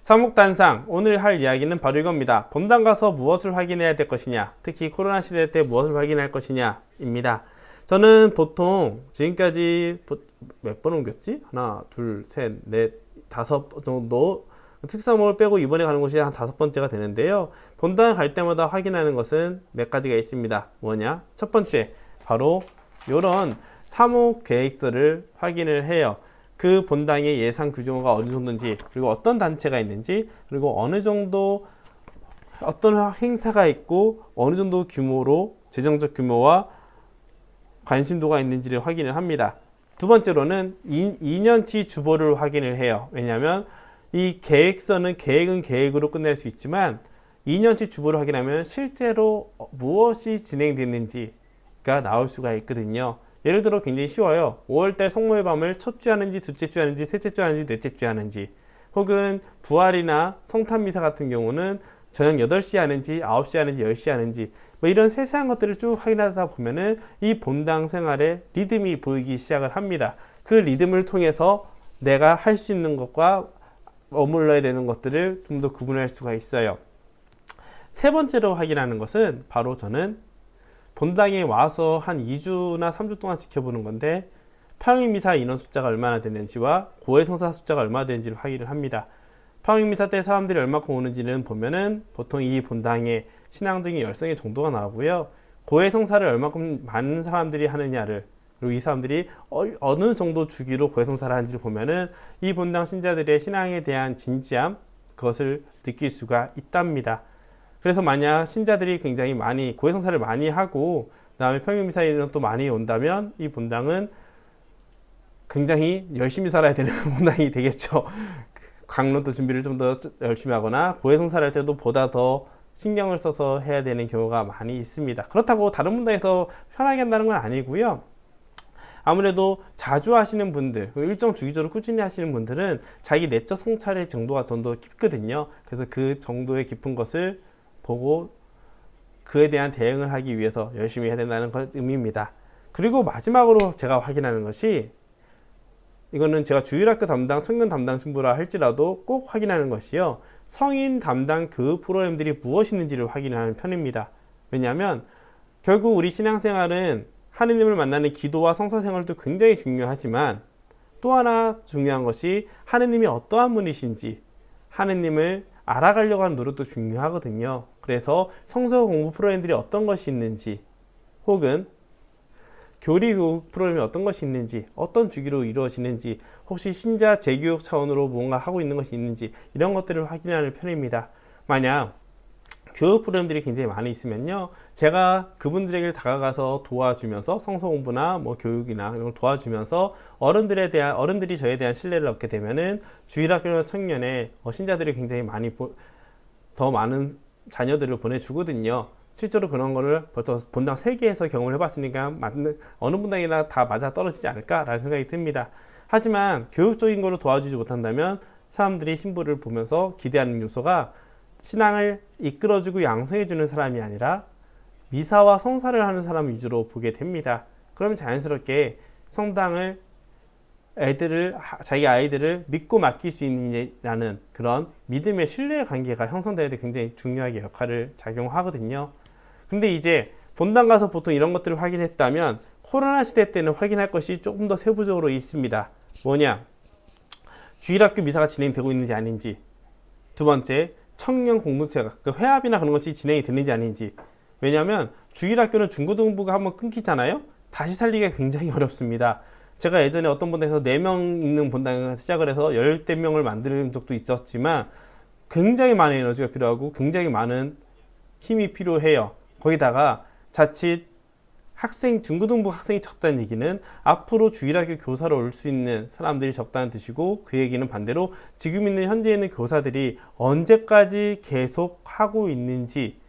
사목단상, 오늘 할 이야기는 바로 이겁니다. 본당 가서 무엇을 확인해야 될 것이냐, 특히 코로나 시대 때 무엇을 확인할 것이냐 입니다. 저는 보통 지금까지 몇 번 옮겼지? 하나, 둘, 셋, 넷, 다섯 정도 특사목을 빼고 이번에 가는 곳이 한 5번째가 되는데요. 본당을 갈 때마다 확인하는 것은 몇 가지가 있습니다. 뭐냐? 첫 번째, 바로 이런 사목 계획서를 확인을 해요. 그 본당의 예산 규모가 어느 정도인지, 그리고 어떤 단체가 있는지, 그리고 어느 정도 어떤 행사가 있고 어느 정도 규모로 재정적 규모와 관심도가 있는지를 확인을 합니다. 두 번째로는 2년치 주보를 확인을 해요. 왜냐하면 이 계획서는 계획은 계획으로 끝낼 수 있지만 2년치 주보를 확인하면 실제로 무엇이 진행됐는지가 나올 수가 있거든요. 예를 들어 굉장히 쉬워요. 5월달 성모의 밤을 첫 주 하는지, 둘째 주 하는지, 셋째 주 하는지, 넷째 주 하는지, 혹은 부활이나 성탄미사 같은 경우는 저녁 8시 하는지, 9시 하는지, 10시 하는지, 뭐 이런 세세한 것들을 쭉 확인하다 보면은 이 본당 생활의 리듬이 보이기 시작을 합니다. 그 리듬을 통해서 내가 할 수 있는 것과 머물러야 되는 것들을 좀 더 구분할 수가 있어요. 세 번째로 확인하는 것은 바로 저는 본당에 와서 한 2주나 3주 동안 지켜보는 건데, 파영미사 인원 숫자가 얼마나 되는지와 고해성사 숫자가 얼마나 되는지를 확인을 합니다. 파영미사 때 사람들이 얼마큼 오는지는 보면은 보통 이 본당의 신앙적인 열성의 정도가 나오고요. 고해성사를 얼마큼 많은 사람들이 하느냐를, 그리고 이 사람들이 어느 정도 주기로 고해성사를 하는지를 보면은 이 본당 신자들의 신앙에 대한 진지함, 그것을 느낄 수가 있답니다. 그래서 만약 신자들이 굉장히 많이 고해성사를 많이 하고 그 다음에 평일미사일은 또 많이 온다면 이 본당은 굉장히 열심히 살아야 되는 본당이 되겠죠. 강론도 준비를 좀 더 열심히 하거나 고해성사를 할 때도 보다 더 신경을 써서 해야 되는 경우가 많이 있습니다. 그렇다고 다른 본당에서 편하게 한다는 건 아니고요. 아무래도 자주 하시는 분들, 일정 주기적으로 꾸준히 하시는 분들은 자기 내적 성찰의 정도가 좀 더 깊거든요. 그래서 그 정도의 깊은 것을 보고 그에 대한 대응을 하기 위해서 열심히 해야 된다는 의미입니다. 그리고 마지막으로 제가 확인하는 것이, 이거는 제가 주일학교 담당, 청년 담당 신부라 할지라도 꼭 확인하는 것이요, 성인 담당 교육 프로그램들이 무엇이 있는지를 확인하는 편입니다. 왜냐하면 결국 우리 신앙생활은 하느님을 만나는 기도와 성사생활도 굉장히 중요하지만 또 하나 중요한 것이 하느님이 어떠한 분이신지 하느님을 알아가려고 하는 노력도 중요하거든요. 그래서 성서 공부 프로그램들이 어떤 것이 있는지, 혹은 교리 교육 프로그램이 어떤 것이 있는지, 어떤 주기로 이루어지는지, 혹시 신자 재교육 차원으로 뭔가 하고 있는 것이 있는지, 이런 것들을 확인하는 편입니다. 만약 교육 프로그램들이 굉장히 많이 있으면요, 제가 그분들에게 다가가서 도와주면서 성서 공부나 뭐 교육이나 이런 걸 도와주면서 어른들이 저에 대한 신뢰를 얻게 되면은 주일학교 청년의 신자들이 굉장히 많이 더 많은 자녀들을 보내주거든요. 실제로 그런 거를 벌써 본당 3개에서 경험을 해봤으니까 어느 분당이나 다 맞아 떨어지지 않을까라는 생각이 듭니다. 하지만 교육적인 거를 도와주지 못한다면 사람들이 신부를 보면서 기대하는 요소가 신앙을 이끌어주고 양성해주는 사람이 아니라 미사와 성사를 하는 사람 위주로 보게 됩니다. 그러면 자연스럽게 성당을 자기 아이들을 믿고 맡길 수 있느냐는 그런 믿음의 신뢰 관계가 형성되는 데 굉장히 중요하게 역할을 작용하거든요. 근데 이제 본당 가서 보통 이런 것들을 확인했다면 코로나 시대 때는 확인할 것이 조금 더 세부적으로 있습니다. 뭐냐? 주일학교 미사가 진행되고 있는지 아닌지, 두 번째, 청년 공동체가 회합이나 그런 것이 진행이 되는지 아닌지. 왜냐하면 주일학교는 중고등부가 한번 끊기잖아요. 다시 살리기가 굉장히 어렵습니다. 제가 예전에 어떤 본당에서 4명 있는 본당에서 시작을 해서 10대명을 만드는 적도 있었지만 굉장히 많은 에너지가 필요하고 굉장히 많은 힘이 필요해요. 거기다가 자칫 중고등부 학생이 적다는 얘기는 앞으로 주일학교 교사로 올 수 있는 사람들이 적다는 뜻이고, 그 얘기는 반대로 지금 현재 있는 교사들이 언제까지 계속 하고 있는지,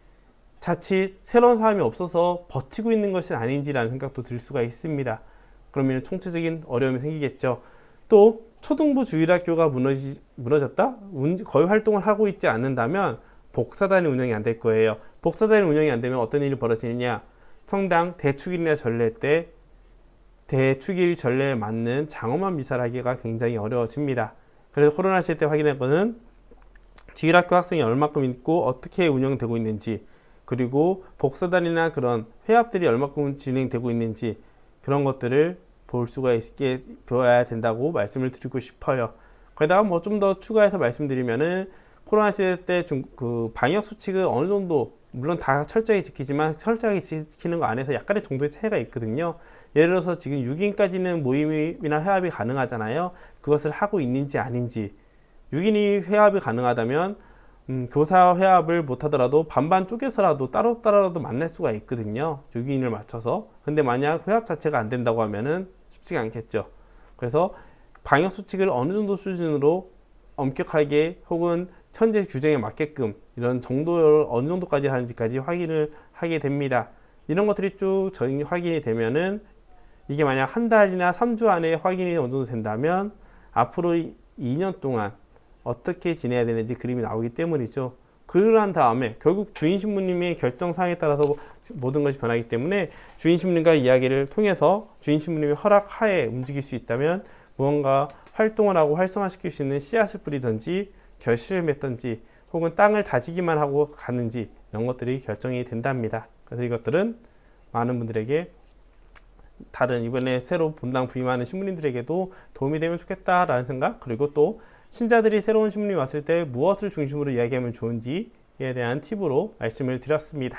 자칫 새로운 사람이 없어서 버티고 있는 것이 아닌지라는 생각도 들 수가 있습니다. 그러면 총체적인 어려움이 생기겠죠. 또 초등부 주일학교가 무너졌다? 거의 활동을 하고 있지 않는다면 복사단이 운영이 안 될 거예요. 복사단이 운영이 안 되면 어떤 일이 벌어지느냐? 성당 대축일이나 전례 때 대축일 전례에 맞는 장엄한 미사를 하기가 굉장히 어려워집니다. 그래서 코로나 시대 때 확인한 거는 주일학교 학생이 얼마큼 있고 어떻게 운영되고 있는지, 그리고 복사단이나 그런 회합들이 얼마큼 진행되고 있는지 그런 것들을 볼 수가 있게 배워야 된다고 말씀을 드리고 싶어요. 거기다가 뭐 좀 더 추가해서 말씀드리면은 코로나 시대 때 그 방역 수칙을 어느 정도 물론 다 철저히 지키지만 철저하게 지키는 거 안에서 약간의 정도의 차이가 있거든요. 예를 들어서 지금 6인까지는 모임이나 회합이 가능하잖아요. 그것을 하고 있는지 아닌지. 6인이 회합이 가능하다면 교사 회합을 못하더라도 반반 쪼개서라도 따로따로라도 만날 수가 있거든요. 6인을 맞춰서. 근데 만약 회합 자체가 안 된다고 하면은 쉽지가 않겠죠. 그래서 방역 수칙을 어느 정도 수준으로 엄격하게 혹은 현재 규정에 맞게끔 이런 정도를 어느 정도까지 하는지까지 확인을 하게 됩니다. 이런 것들이 쭉 확인이 되면은 이게 만약 한 달이나 3주 안에 확인이 어느 정도 된다면 앞으로 2년 동안 어떻게 지내야 되는지 그림이 나오기 때문이죠. 그러한 다음에 결국 주인신부님의 결정사항에 따라서 모든 것이 변하기 때문에 주인신부님과 이야기를 통해서 주인신부님의 허락하에 움직일 수 있다면 무언가 활동을 하고 활성화시킬 수 있는 씨앗을 뿌리든지 결실을 맺든지 혹은 땅을 다지기만 하고 가는지 이런 것들이 결정이 된답니다. 그래서 이것들은 많은 분들에게 다른 이번에 새로 본당 부임하는 신부님들에게도 도움이 되면 좋겠다라는 생각, 그리고 또 신자들이 새로운 신부님이 왔을 때 무엇을 중심으로 이야기하면 좋은지에 대한 팁으로 말씀을 드렸습니다.